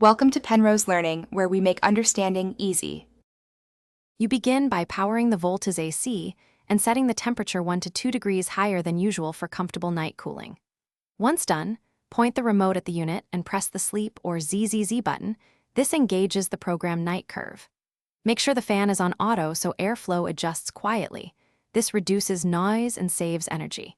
Welcome to Penrose Learning, where we make understanding easy. You begin by powering the Voltas AC and setting the temperature 1 to 2 degrees higher than usual for comfortable night cooling. Once done, point the remote at the unit and press the sleep or ZZZ button. This engages the program night curve. Make sure the fan is on auto so airflow adjusts quietly. This reduces noise and saves energy.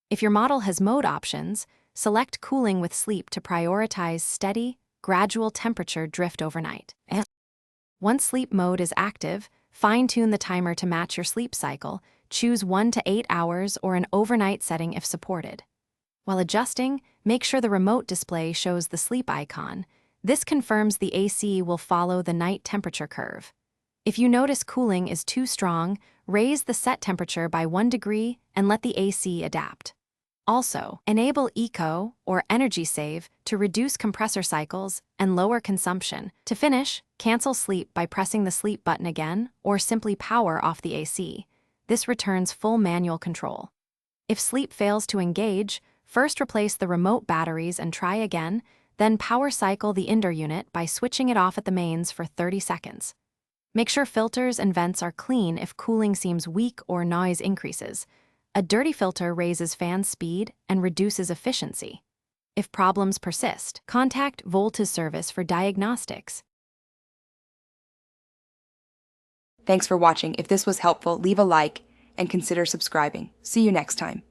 If your model has mode options, select cooling with sleep to prioritize steady, gradual temperature drift overnight. Once sleep mode is active, fine-tune the timer to match your sleep cycle. Choose 1 to 8 hours or an overnight setting if supported. While adjusting, make sure the remote display shows the sleep icon. This confirms the AC will follow the night temperature curve. If you notice cooling is too strong, raise the set temperature by 1 degree and let the AC adapt. Also, enable Eco or Energy Save to reduce compressor cycles and lower consumption. To finish, cancel sleep by pressing the sleep button again or simply power off the AC. This returns full manual control. If sleep fails to engage, first replace the remote batteries and try again, then power cycle the indoor unit by switching it off at the mains for 30 seconds. Make sure filters and vents are clean if cooling seems weak or noise increases. A dirty filter raises fan speed and reduces efficiency. If problems persist, contact Voltas service for diagnostics. Thanks for watching. If this was helpful, leave a like and consider subscribing. See you next time.